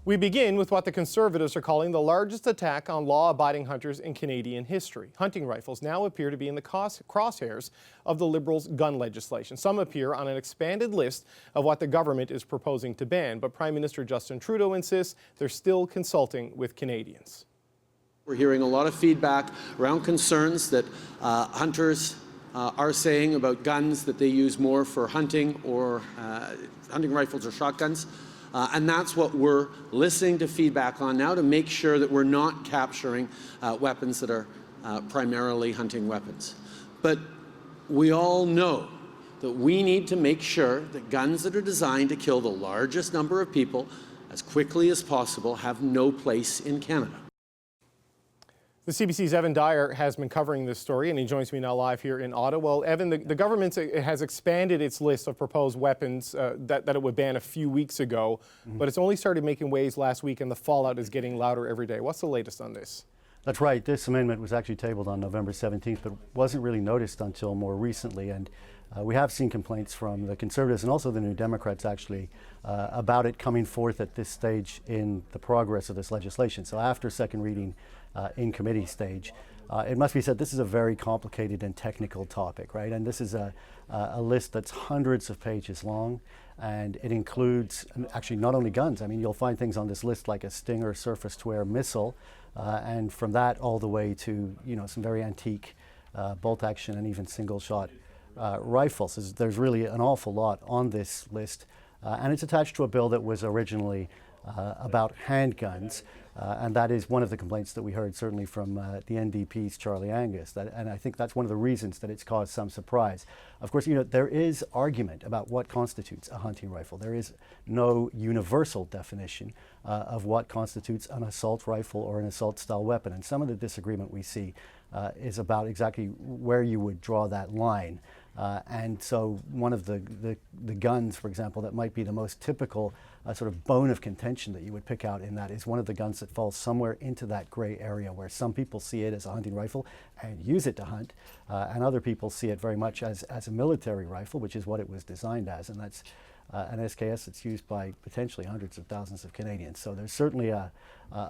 We begin with what the Conservatives are calling the largest attack on law-abiding hunters in Canadian history. Hunting rifles now appear to be in the crosshairs of the Liberals' gun legislation. Some appear on an expanded list of what the government is proposing to ban, but Prime Minister Justin Trudeau insists they're still consulting with Canadians. We're hearing a lot of feedback around concerns that hunters are saying about guns that they use more for hunting or hunting rifles or shotguns. And that's what we're listening to feedback on now to make sure that we're not capturing weapons that are primarily hunting weapons. But we all know that we need to make sure that guns that are designed to kill the largest number of people as quickly as possible have no place in Canada. The CBC's Evan Dyer has been covering this story, and he joins me now live here in Ottawa. Well, Evan, the government has expanded its list of proposed weapons that it would ban a few weeks ago, but it's only started making waves last week, and the fallout is getting louder every day. What's the latest on this? That's right. This amendment was actually tabled on November 17th, but wasn't really noticed until more recently. And we have seen complaints from the Conservatives and also the New Democrats, actually, about it coming forth at this stage in the progress of this legislation. So after second reading in committee stage, it must be said this is a very complicated and technical topic, right? And this is a list that's hundreds of pages long, and it includes actually not only guns. I mean, you'll find things on this list like a Stinger surface-to-air missile, and from that all the way to, you know, some very antique bolt-action and even single-shot rifles. There's really an awful lot on this list, and it's attached to a bill that was originally about handguns, and that is one of the complaints that we heard certainly from the NDP's Charlie Angus, and I think that's one of the reasons that it's caused some surprise. Of course, you know, there is argument about what constitutes a hunting rifle. There is no universal definition of what constitutes an assault rifle or an assault-style weapon, and some of the disagreement we see is about exactly where you would draw that line. And so one of the guns, for example, that might be the most typical sort of bone of contention that you would pick out in that is one of the guns that falls somewhere into that gray area where some people see it as a hunting rifle and use it to hunt, and other people see it very much as a military rifle, which is what it was designed as, and that's an SKS that's used by potentially hundreds of thousands of Canadians. So there's certainly a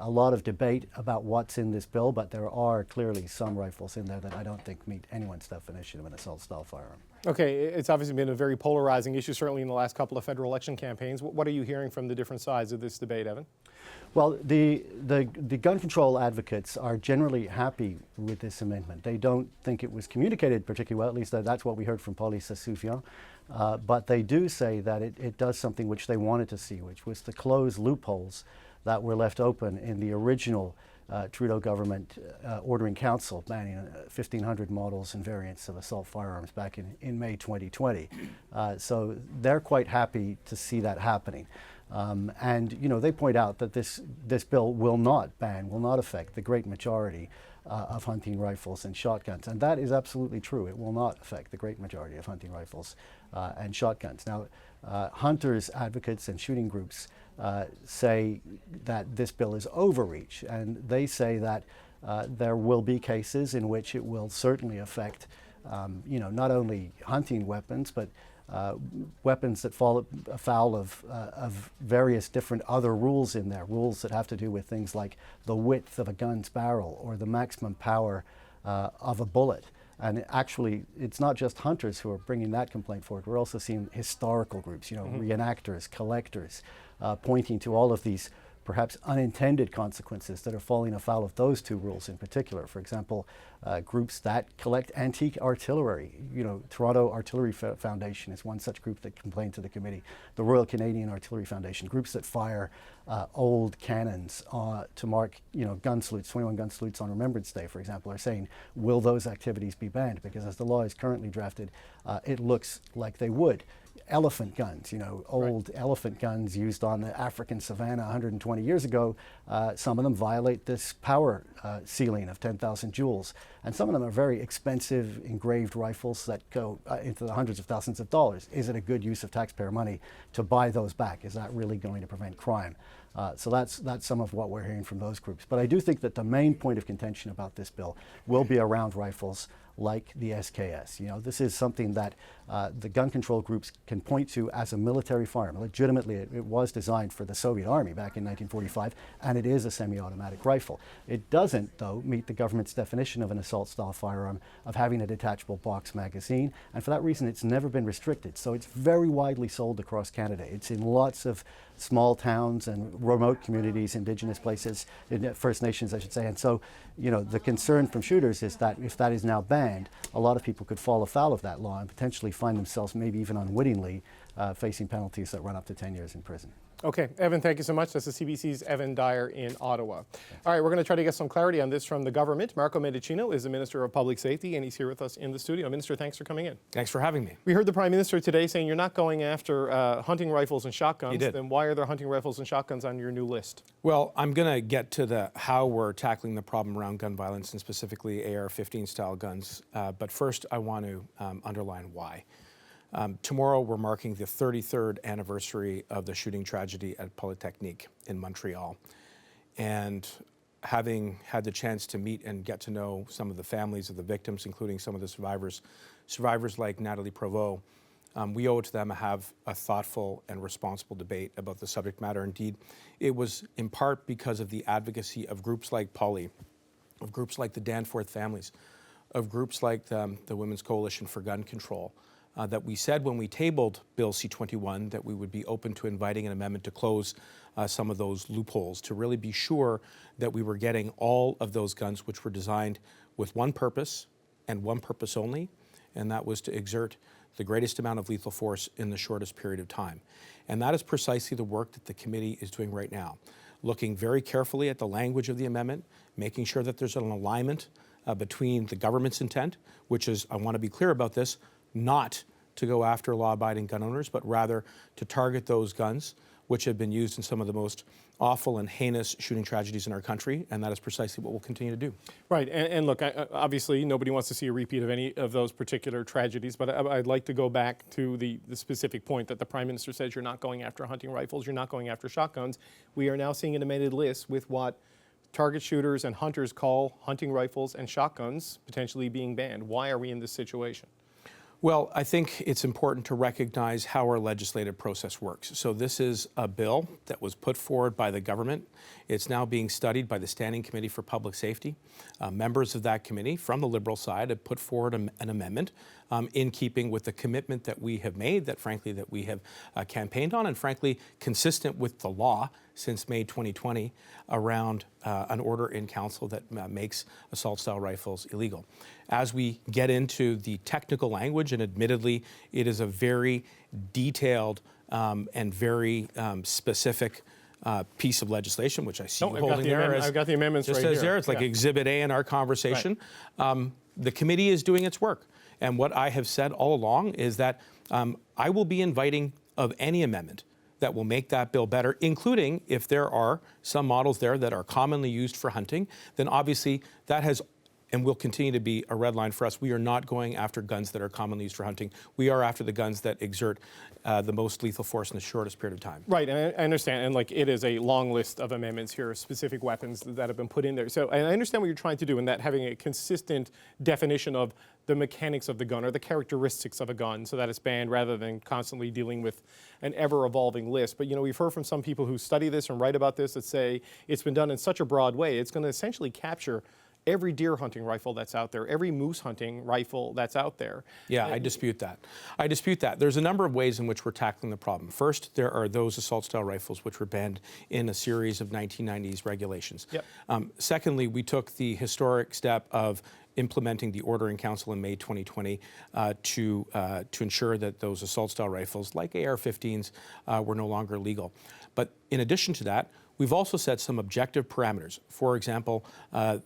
lot of debate about what's in this bill, but there are clearly some rifles in there that I don't think meet anyone's definition of an assault-style firearm. Okay, it's obviously been a very polarizing issue, certainly in the last couple of federal election campaigns. What are you hearing from the different sides of this debate, Evan? Well, the gun control advocates are generally happy with this amendment. They don't think it was communicated particularly well, at least that's what we heard from Paulie Sassoufian. But they do say that it does something which they wanted to see, which was to close loopholes that were left open in the original Trudeau government ordering council banning 1,500 models and variants of assault firearms back in May 2020. So they're quite happy to see that happening. And you know, they point out that this bill will not affect the great majority of hunting rifles and shotguns, and that is absolutely true. It will not affect the great majority of hunting rifles and shotguns. Now, hunters, advocates, and shooting groups say that this bill is overreach, and they say that there will be cases in which it will certainly affect, you know, not only hunting weapons, but weapons that fall afoul of various different other rules in there, rules that have to do with things like the width of a gun's barrel or the maximum power of a bullet. And actually, it's not just hunters who are bringing that complaint forward. We're also seeing historical groups, you know, reenactors, collectors, pointing to all of these perhaps unintended consequences that are falling afoul of those two rules in particular. For example, groups that collect antique artillery. You know, Toronto Artillery Foundation is one such group that complained to the committee. The Royal Canadian Artillery Foundation, groups that fire old cannons to mark, you know, gun salutes, 21 gun salutes on Remembrance Day, for example, are saying, will those activities be banned? Because as the law is currently drafted, it looks like they would. Elephant guns, you know, old elephant guns used on the African savannah 120 years ago, some of them violate this power ceiling of 10,000 joules. And some of them are very expensive engraved rifles that go into the hundreds of thousands of dollars. Is it a good use of taxpayer money to buy those back? Is that really going to prevent crime? So that's some of what we're hearing from those groups. But I do think that the main point of contention about this bill will be around rifles like the SKS. You know, this is something that the gun control groups can point to as a military firearm. Legitimately, it was designed for the Soviet Army back in 1945, and it is a semi-automatic rifle. It doesn't, though, meet the government's definition of an assault-style firearm of having a detachable box magazine, and for that reason, it's never been restricted. So it's very widely sold across Canada. It's in lots of small towns and remote communities, Indigenous places, First Nations, I should say. And so, you know, the concern from shooters is that if that is now banned, a lot of people could fall afoul of that law and potentially find themselves, maybe even unwittingly, facing penalties that run up to 10 years in prison. Okay, Evan, thank you so much. This is CBC's Evan Dyer in Ottawa. All right, we're going to try to get some clarity on this from the government. Marco Mendicino is the Minister of Public Safety, and he's here with us in the studio. Minister, thanks for coming in. Thanks for having me. We heard the Prime Minister today saying you're not going after hunting rifles and shotguns. He did. Then why are there hunting rifles and shotguns on your new list? Well, I'm going to get to how we're tackling the problem around gun violence and specifically AR-15 style guns. But first, I want to underline why. Tomorrow, we're marking the 33rd anniversary of the shooting tragedy at Polytechnique in Montreal. And having had the chance to meet and get to know some of the families of the victims, including some of the survivors like Natalie Provost, we owe it to them to have a thoughtful and responsible debate about the subject matter. Indeed, it was in part because of the advocacy of groups like Poly, of groups like the Danforth families, of groups like the Women's Coalition for Gun Control, that we said when we tabled Bill C-21 that we would be open to inviting an amendment to close some of those loopholes, to really be sure that we were getting all of those guns which were designed with one purpose and one purpose only, and that was to exert the greatest amount of lethal force in the shortest period of time. And that is precisely the work that the committee is doing right now, looking very carefully at the language of the amendment, making sure that there's an alignment between the government's intent, which is, I want to be clear about this, not to go after law-abiding gun owners, but rather to target those guns which have been used in some of the most awful and heinous shooting tragedies in our country, and that is precisely what we'll continue to do. Right, and look, obviously nobody wants to see a repeat of any of those particular tragedies, but I'd like to go back to the specific point that the Prime Minister says you're not going after hunting rifles, you're not going after shotguns. We are now seeing an amended list with what target shooters and hunters call hunting rifles and shotguns potentially being banned. Why are we in this situation? Well, I think it's important to recognize how our legislative process works. So this is a bill that was put forward by the government. It's now being studied by the Standing Committee for Public Safety. Members of that committee from the Liberal side have put forward an amendment in keeping with the commitment that we have made, that frankly that we have campaigned on, and frankly consistent with the law since May 2020 around an order in council that makes assault-style rifles illegal. As we get into the technical language, and admittedly it is a very detailed and very specific piece of legislation, which I see you holding there. I've got the amendments just right here. as there. It's like Exhibit A in our conversation. Right. The committee is doing its work. And what I have said all along is that I will be inviting of any amendment that will make that bill better, including if there are some models there that are commonly used for hunting, then obviously that has and will continue to be a red line for us. We are not going after guns that are commonly used for hunting. We are after the guns that exert the most lethal force in the shortest period of time. Right, and I understand, and like it is a long list of amendments here, specific weapons that have been put in there. So I understand what you're trying to do in that having a consistent definition of the mechanics of the gun or the characteristics of a gun so that it's banned rather than constantly dealing with an ever-evolving list. But you know, we've heard from some people who study this and write about this that say it's been done in such a broad way, it's going to essentially capture every deer hunting rifle that's out there, every moose hunting rifle that's out there. Yeah, I dispute that. I dispute that. There's a number of ways in which we're tackling the problem. First, there are those assault-style rifles which were banned in a series of 1990s regulations. Yep. Secondly, we took the historic step of implementing the order in council in May 2020 to ensure that those assault-style rifles, like AR-15s, were no longer legal. But in addition to that, we've also set some objective parameters. For example,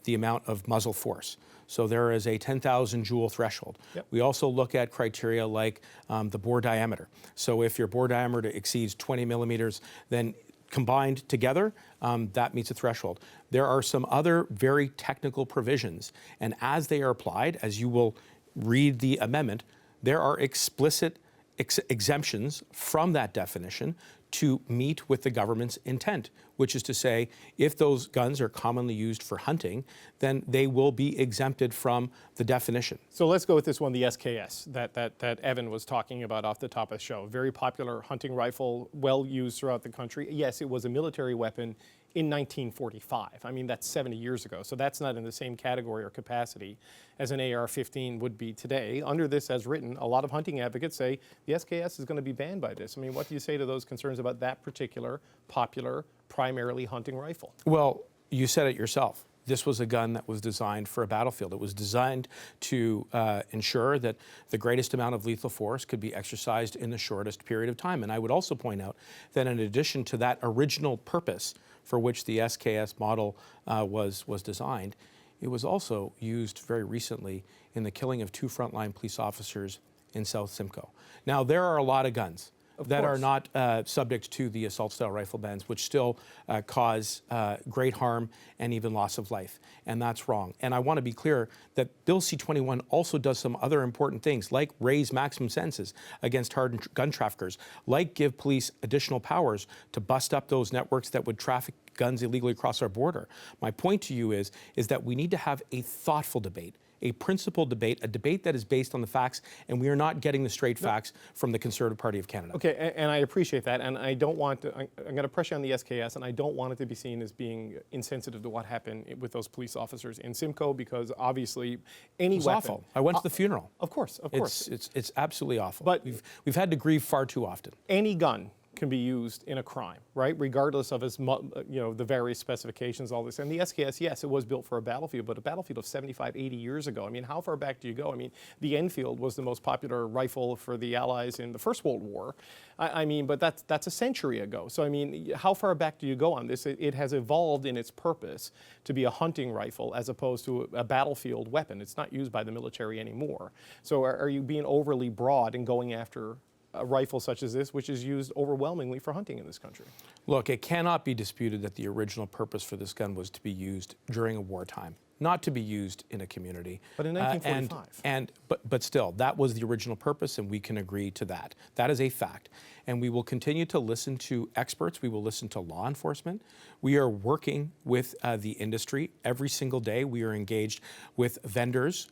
the amount of muzzle force. So there is a 10,000 joule threshold. Yep. We also look at criteria like the bore diameter. So if your bore diameter exceeds 20 millimeters, then combined together, that meets a threshold. There are some other very technical provisions, and as they are applied, as you will read the amendment, there are explicit exemptions from that definition to meet with the government's intent, which is to say, if those guns are commonly used for hunting, then they will be exempted from the definition. So let's go with this one, the SKS, that Evan was talking about off the top of the show. Very popular hunting rifle, well used throughout the country. Yes, it was a military weapon in 1945. I mean, that's 70 years ago. So that's not in the same category or capacity as an AR-15 would be today. Under this as written, a lot of hunting advocates say the SKS is going to be banned by this. I mean, what do you say to those concerns about that particular popular, primarily hunting rifle? Well, you said it yourself. This was a gun that was designed for a battlefield. It was designed to ensure that the greatest amount of lethal force could be exercised in the shortest period of time. And I would also point out that in addition to that original purpose for which the SKS model was designed, it was also used very recently in the killing of 2 frontline police officers in South Simcoe. Now, there are a lot of guns that are not subject to the assault-style rifle bans, which still cause great harm and even loss of life, and that's wrong. And I want to be clear that Bill C-21 also does some other important things, like raise maximum sentences against hardened gun traffickers, like give police additional powers to bust up those networks that would traffic guns illegally across our border. My point to you is that we need to have a thoughtful debate, a principled debate, a debate that is based on the facts, and we are not getting the straight facts from the Conservative Party of Canada. Okay, and I appreciate that, and I don't want to, I'm going to press you on the SKS, and I don't want it to be seen as being insensitive to what happened with those police officers in Simcoe, because obviously any weapon... Awful. I went to the funeral. Of course. It's absolutely awful. But we've had to grieve far too often. Any gun can be used in a crime, right? Regardless of its, the various specifications, all this. And the SKS, yes, it was built for a battlefield, but a battlefield of 75, 80 years ago. I mean, how far back do you go? I mean, the Enfield was the most popular rifle for the Allies in the First World War. I mean, but that's a century ago. So, I mean, how far back do you go on this? It has evolved in its purpose to be a hunting rifle as opposed to a battlefield weapon. It's not used by the military anymore. So are you being overly broad in going after a rifle such as this, which is used overwhelmingly for hunting in this country? Look, it cannot be disputed that the original purpose for this gun was to be used during a wartime, not to be used in a community. But in 1945. But still, that was the original purpose, and we can agree to that. That is a fact. And we will continue to listen to experts. We will listen to law enforcement. We are working with the industry every single day. We are engaged with vendors.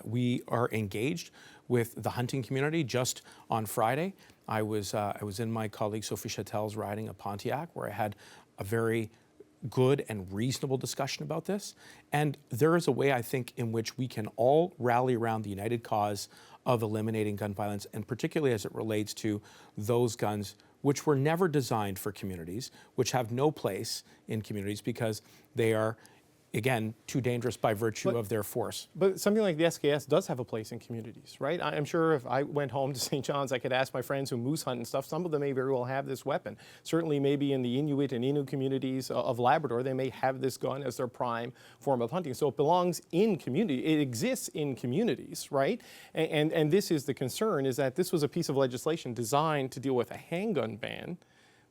We are engaged with the hunting community. Just on Friday, I was in my colleague Sophie Chatel's riding a Pontiac, where I had a very good and reasonable discussion about this. And there is a way, I think, in which we can all rally around the united cause of eliminating gun violence, and particularly as it relates to those guns which were never designed for communities, which have no place in communities because they are, again, too dangerous by virtue of their force. But something like the SKS does have a place in communities, right? I'm sure if I went home to St. John's, I could ask my friends who moose hunt and stuff. Some of them may very well have this weapon. Certainly maybe in the Inuit and Innu communities of Labrador, they may have this gun as their prime form of hunting. So it belongs in community. It exists in communities, right? And this is the concern, is that this was a piece of legislation designed to deal with a handgun ban,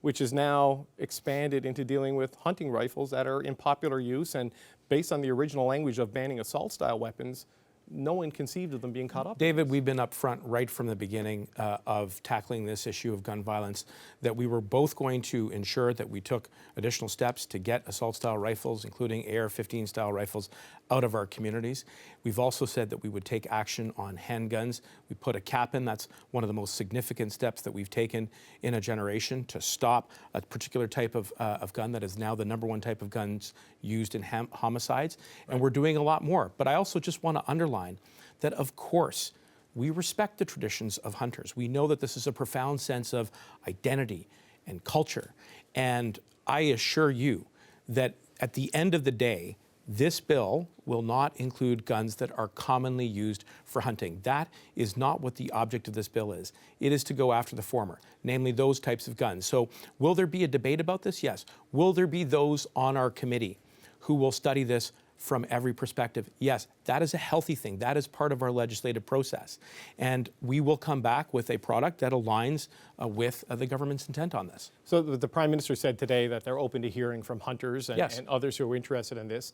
which is now expanded into dealing with hunting rifles that are in popular use. And based on the original language of banning assault-style weapons, no one conceived of them being caught up. David, we've been up front right from the beginning of tackling this issue of gun violence, that we were both going to ensure that we took additional steps to get assault-style rifles, including AR-15 style rifles, out of our communities. We've also said that we would take action on handguns. We put a cap in. That's one of the most significant steps that we've taken in a generation to stop a particular type of gun that is now the #1 type of guns used in homicides. And we're doing a lot more. But I also just want to underline that, of course, we respect the traditions of hunters. We know that this is a profound sense of identity and culture. And I assure you that at the end of the day, this bill will not include guns that are commonly used for hunting. That is not what the object of this bill is. It is to go after the former, namely those types of guns. So will there be a debate about this? Yes. Will there be those on our committee who will study this from every perspective? Yes, that is a healthy thing. That is part of our legislative process. And we will come back with a product that aligns with the government's intent on this. So the Prime Minister said today that they're open to hearing from hunters and, Yes. and others who are interested in this.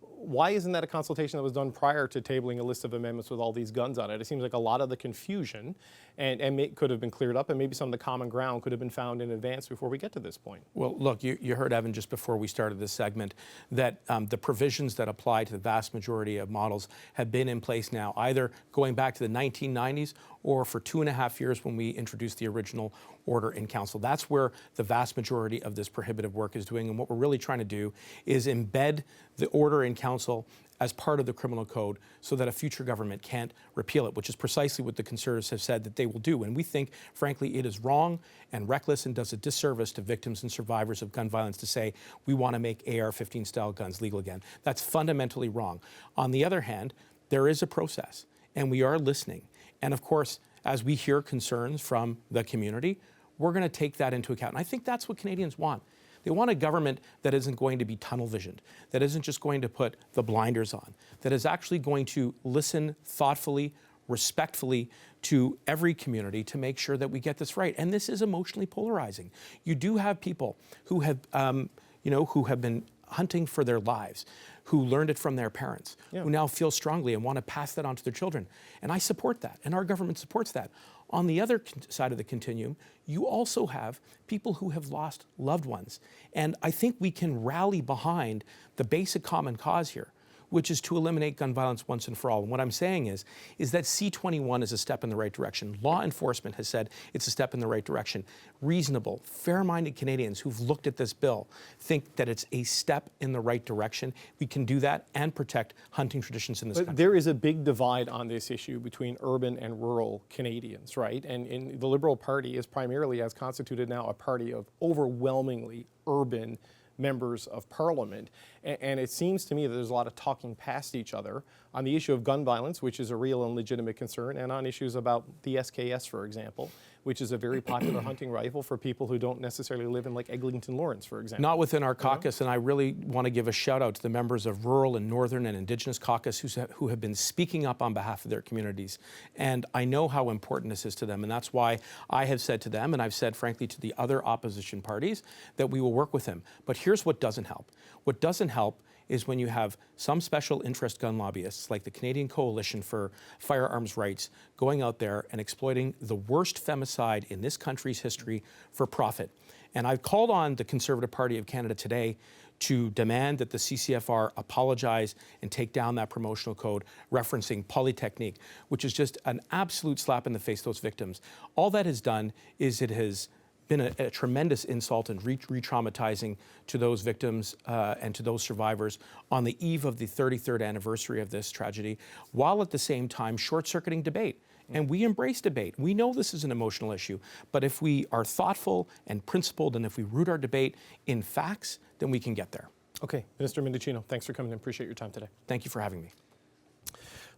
why isn't that a consultation that was done prior to tabling a list of amendments with all these guns on it? It seems like a lot of the confusion could have been cleared up, and maybe some of the common ground could have been found in advance before we get to this point. Well, look, you heard, Evan, just before we started this segment, that the provisions that apply to the vast majority of models have been in place now, either going back to the 1990s or for 2.5 years when we introduced the original order in council. That's where the vast majority of this prohibitive work is doing. And what we're really trying to do is embed the order in council as part of the criminal code so that a future government can't repeal it, which is precisely what the Conservatives have said that they will do. And we think, frankly, it is wrong and reckless and does a disservice to victims and survivors of gun violence to say we want to make AR-15 style guns legal again. That's fundamentally wrong. On the other hand, there is a process, and we are listening. And of course, as we hear concerns from the community, we're going to take that into account. And I think that's what Canadians want. They want a government that isn't going to be tunnel visioned, that isn't just going to put the blinders on, that is actually going to listen thoughtfully, respectfully to every community to make sure that we get this right. And this is emotionally polarizing. You do have people who have, who have been hunting for their lives, who learned it from their parents, who now feel strongly and want to pass that on to their children. And I support that, and our government supports that. On the other side of the continuum, you also have people who have lost loved ones. And I think we can rally behind the basic common cause here, which is to eliminate gun violence once and for all. And what I'm saying is that C-21 is a step in the right direction. Law enforcement has said it's a step in the right direction. Reasonable, fair-minded Canadians who've looked at this bill think that it's a step in the right direction. We can do that and protect hunting traditions in this country. There is a big divide on this issue between urban and rural Canadians, right? And the Liberal Party is primarily, as constituted now, a party of overwhelmingly urban members of Parliament. And it seems to me that there's a lot of talking past each other on the issue of gun violence, which is a real and legitimate concern, and on issues about the SKS, for example, which is a very popular hunting rifle for people who don't necessarily live in like Eglinton Lawrence, for example. Not within our caucus, and I really want to give a shout out to the members of rural and northern and Indigenous caucus who have been speaking up on behalf of their communities. And I know how important this is to them, and that's why I have said to them, and I've said frankly to the other opposition parties, that we will work with them. But here's what doesn't help. What doesn't help is when you have some special interest gun lobbyists like the Canadian Coalition for Firearms Rights going out there and exploiting the worst femicide in this country's history for profit. And I've called on the Conservative Party of Canada today to demand that the CCFR apologize and take down that promotional code referencing Polytechnique, which is just an absolute slap in the face to those victims. All that has done is it has been a tremendous insult and re-traumatizing to those victims and to those survivors on the eve of the 33rd anniversary of this tragedy, while at the same time short-circuiting debate. And we embrace debate. We know this is an emotional issue, but if we are thoughtful and principled and if we root our debate in facts, then we can get there. Okay, Minister Mendicino, thanks for coming in. Appreciate your time today. Thank you for having me.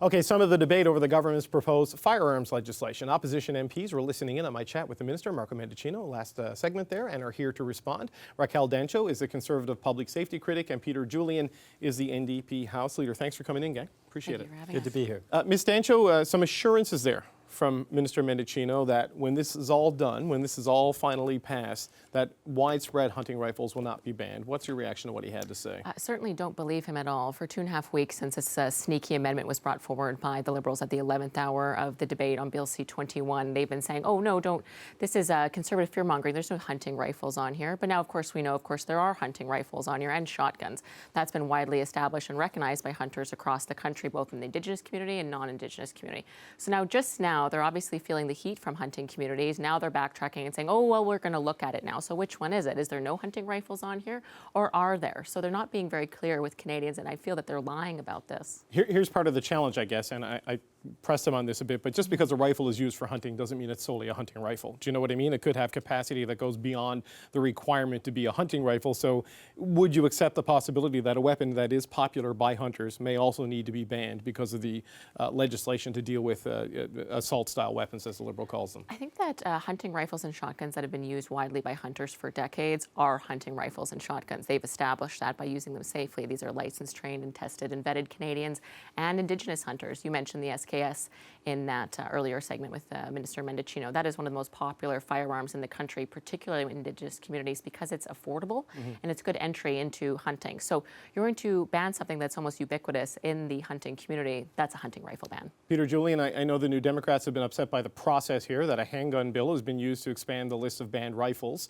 Okay, some of the debate over the government's proposed firearms legislation. Opposition MPs were listening in on my chat with the Minister, Marco Mendicino, last segment there, and are here to respond. Raquel Dancho is the Conservative public safety critic, and Peter Julian is the NDP House Leader. Thanks for coming in, gang. Appreciate it. Good to be here. Ms. Dancho, some assurances there from Minister Mendicino that when this is all done, when this is all finally passed, that widespread hunting rifles will not be banned. What's your reaction to what he had to say? Certainly don't believe him at all. For 2.5 weeks since this sneaky amendment was brought forward by the Liberals at the 11th hour of the debate on Bill C-21, they've been saying, oh, no, don't. This is conservative fear-mongering. There's no hunting rifles on here. But now, of course, we know, there are hunting rifles on here and shotguns. That's been widely established and recognized by hunters across the country, both in the Indigenous community and non-Indigenous community. So now, they're obviously feeling the heat from hunting communities. Now they're backtracking and saying, oh, well, we're going to look at it now. So which one is it? Is there no hunting rifles on here, or are there? So they're not being very clear with Canadians, and I feel that they're lying about this. Here's part of the challenge, I guess, and I pressed him on this a bit, but just because a rifle is used for hunting doesn't mean it's solely a hunting rifle. Do you know what I mean? It could have capacity that goes beyond the requirement to be a hunting rifle. So would you accept the possibility that a weapon that is popular by hunters may also need to be banned because of the legislation to deal with a assault-style weapons, as the Liberal calls them? I think that hunting rifles and shotguns that have been used widely by hunters for decades are hunting rifles and shotguns. They've established that by using them safely. These are licensed, trained, and tested and vetted Canadians and Indigenous hunters. You mentioned the SKS in that earlier segment with Minister Mendicino. That is one of the most popular firearms in the country, particularly in Indigenous communities, because it's affordable and it's good entry into hunting. So you're going to ban something that's almost ubiquitous in the hunting community. That's a hunting rifle ban. Peter Julian, I know the New Democrats have been upset by the process here, that a handgun bill has been used to expand the list of banned rifles,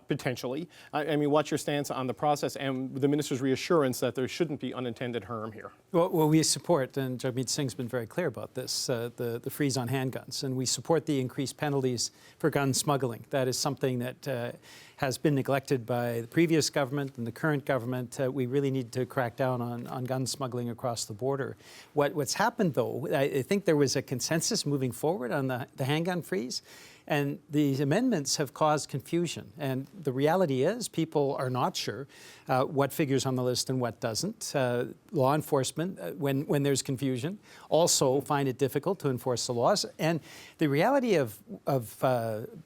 potentially. I mean, what's your stance on the process and the minister's reassurance that there shouldn't be unintended harm here? Well, we support, and Jagmeet Singh's been very clear about this, the freeze on handguns, and we support the increased penalties for gun smuggling. That is something that has been neglected by the previous government and the current government. We really need to crack down on gun smuggling across the border. What's happened, though, I think there was a consensus moving forward on the handgun freeze, and these amendments have caused confusion. And the reality is people are not sure what figures on the list and what doesn't. Law enforcement, when there's confusion, also find it difficult to enforce the laws. And the reality of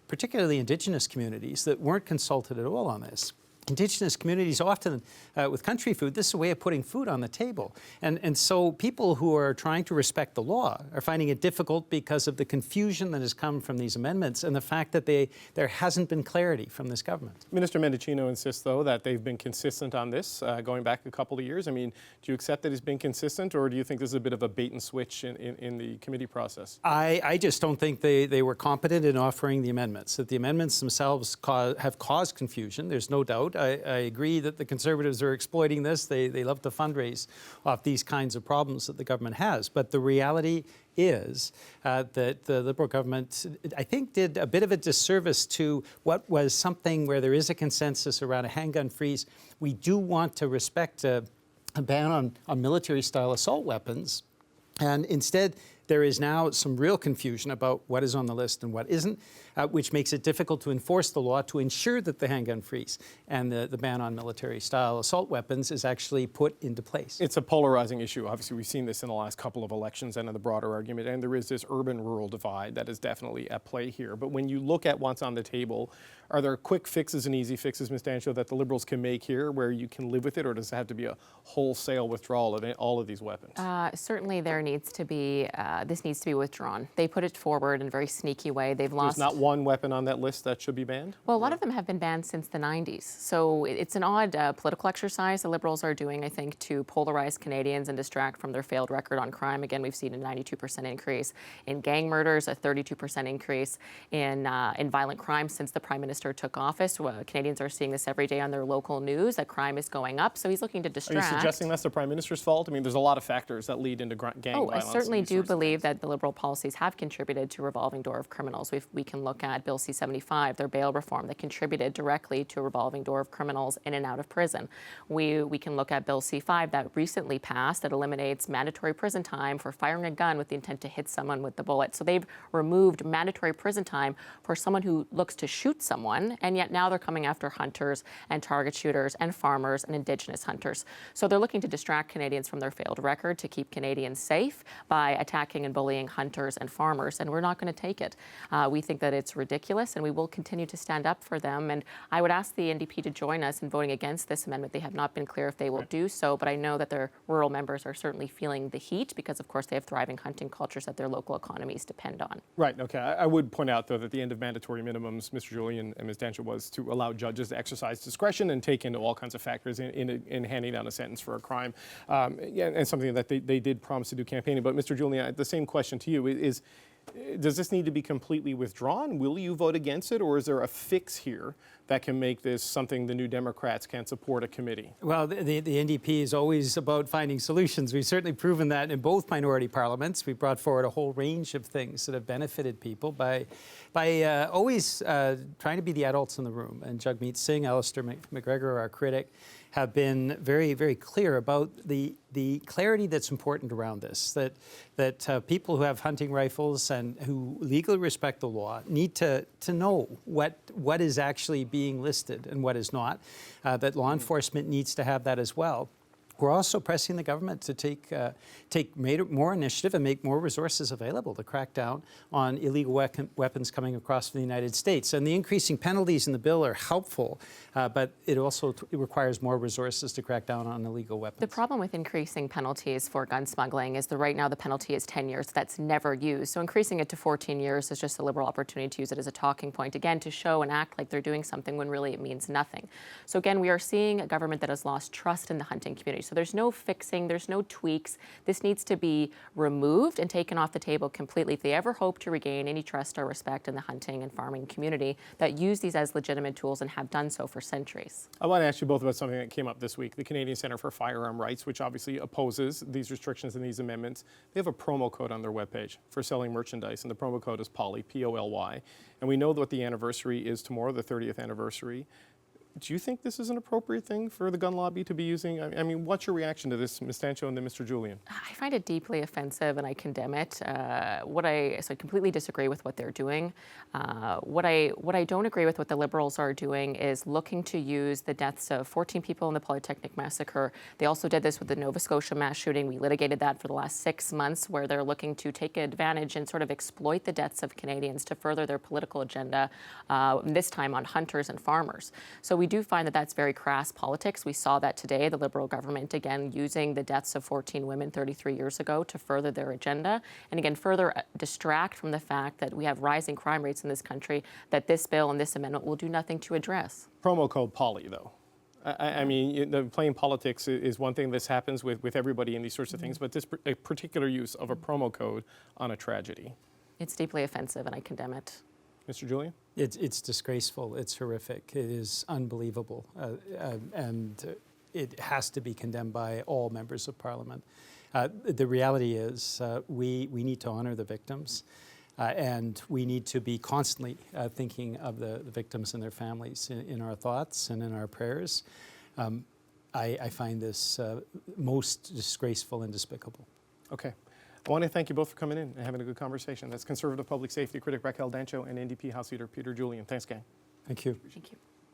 particularly Indigenous communities that weren't consulted at all on this. Indigenous communities often, with country food, this is a way of putting food on the table. And so people who are trying to respect the law are finding it difficult because of the confusion that has come from these amendments and the fact that there hasn't been clarity from this government. Minister Mendicino insists, though, that they've been consistent on this going back a couple of years. I mean, do you accept that he's been consistent, or do you think this is a bit of a bait and switch in the committee process? I just don't think they were competent in offering the amendments, that the amendments themselves have caused confusion, there's no doubt. I agree that the Conservatives are exploiting this. They love to fundraise off these kinds of problems that the government has. But the reality is that the Liberal government, I think, did a bit of a disservice to what was something where there is a consensus around a handgun freeze. We do want to respect a ban on military-style assault weapons. And instead, there is now some real confusion about what is on the list and what isn't, which makes it difficult to enforce the law to ensure that the handgun freeze and the ban on military-style assault weapons is actually put into place. It's a polarizing issue. Obviously, we've seen this in the last couple of elections and in the broader argument, and there is this urban-rural divide that is definitely at play here. But when you look at what's on the table, are there quick fixes and easy fixes, Ms. Dancho, that the Liberals can make here where you can live with it, or does it have to be a wholesale withdrawal of all of these weapons? Certainly there needs to be, this needs to be withdrawn. They put it forward in a very sneaky way. They've lost... There's not one weapon on that list that should be banned? Well, a lot of them have been banned since the 90s. So it's an odd political exercise the Liberals are doing, I think, to polarize Canadians and distract from their failed record on crime. Again, we've seen a 92% increase in gang murders, a 32% increase in violent crime since the Prime Minister took office. Canadians are seeing this every day on their local news, that crime is going up. So he's looking to distract. Are you suggesting that's the Prime Minister's fault? I mean, there's a lot of factors that lead into gang violence. I certainly do believe that the Liberal policies have contributed to a revolving door of criminals. We can look at Bill C-75, their bail reform, that contributed directly to a revolving door of criminals in and out of prison. We can look at Bill C-5 that recently passed that eliminates mandatory prison time for firing a gun with the intent to hit someone with the bullet. So they've removed mandatory prison time for someone who looks to shoot someone, and yet now they're coming after hunters and target shooters and farmers and Indigenous hunters. So they're looking to distract Canadians from their failed record to keep Canadians safe by attacking and bullying hunters and farmers, and we're not going to take it. We think that it's ridiculous, and we will continue to stand up for them. And I would ask the NDP to join us in voting against this amendment. They have not been clear if they will do so, but I know that their rural members are certainly feeling the heat because, of course, they have thriving hunting cultures that their local economies depend on. Right, okay. I would point out, though, that the end of mandatory minimums, Mr. Julian and Ms. Dancho, was to allow judges to exercise discretion and take into all kinds of factors in handing down a sentence for a crime, and something that they did promise to do campaigning. But, Mr. Julian, the same question to you is, does this need to be completely withdrawn? Will you vote against it, or is there a fix here that can make this something the New Democrats can support a committee? Well, the NDP is always about finding solutions. We've certainly proven that in both minority parliaments. We've brought forward a whole range of things that have benefited people by always trying to be the adults in the room. And Jagmeet Singh, Alistair McGregor, our critic, have been very, very clear about the clarity that's important around this, that people who have hunting rifles and who legally respect the law need to know what is actually being listed and what is not, that law enforcement needs to have that as well. We're also pressing the government to take more initiative and make more resources available to crack down on illegal weapons coming across the United States. And the increasing penalties in the bill are helpful, but it also requires more resources to crack down on illegal weapons. The problem with increasing penalties for gun smuggling is that right now the penalty is 10 years. That's never used. So increasing it to 14 years is just a Liberal opportunity to use it as a talking point, again, to show and act like they're doing something when really it means nothing. So again, we are seeing a government that has lost trust in the hunting community. So there's no fixing, there's no tweaks. This needs to be removed and taken off the table completely if they ever hope to regain any trust or respect in the hunting and farming community that use these as legitimate tools and have done so for centuries. I want to ask you both about something that came up this week. The Canadian Centre for Firearm Rights, which obviously opposes these restrictions and these amendments, they have a promo code on their webpage for selling merchandise, and the promo code is POLY, P-O-L-Y. And we know what the anniversary is tomorrow, the 30th anniversary. Do you think this is an appropriate thing for the gun lobby to be using? I mean, what's your reaction to this, Ms. Dancho and then Mr. Julian? I find it deeply offensive and I condemn it. So I completely disagree with what they're doing. What I don't agree with what the Liberals are doing is looking to use the deaths of 14 people in the Polytechnic massacre. They also did this with the Nova Scotia mass shooting. We litigated that for the last 6 months, where they're looking to take advantage and sort of exploit the deaths of Canadians to further their political agenda, this time on hunters and farmers. So we do find that that's very crass politics. We saw that today, the Liberal government, again, using the deaths of 14 women 33 years ago to further their agenda, and again, further distract from the fact that we have rising crime rates in this country that this bill and this amendment will do nothing to address. Promo code POLY, though. I mean, the playing politics is one thing. This happens with everybody in these sorts of things, but this particular use of a promo code on a tragedy. It's deeply offensive, and I condemn it. Mr. Julian? It's disgraceful. It's horrific. It is unbelievable. And it has to be condemned by all members of Parliament. The reality is we need to honor the victims, and we need to be constantly thinking of the victims and their families in our thoughts and in our prayers. I find this most disgraceful and despicable. Okay. I want to thank you both for coming in and having a good conversation. That's Conservative Public Safety critic Raquel Dancho and NDP House Leader Peter Julian. Thanks, gang. Thank you. Thank you.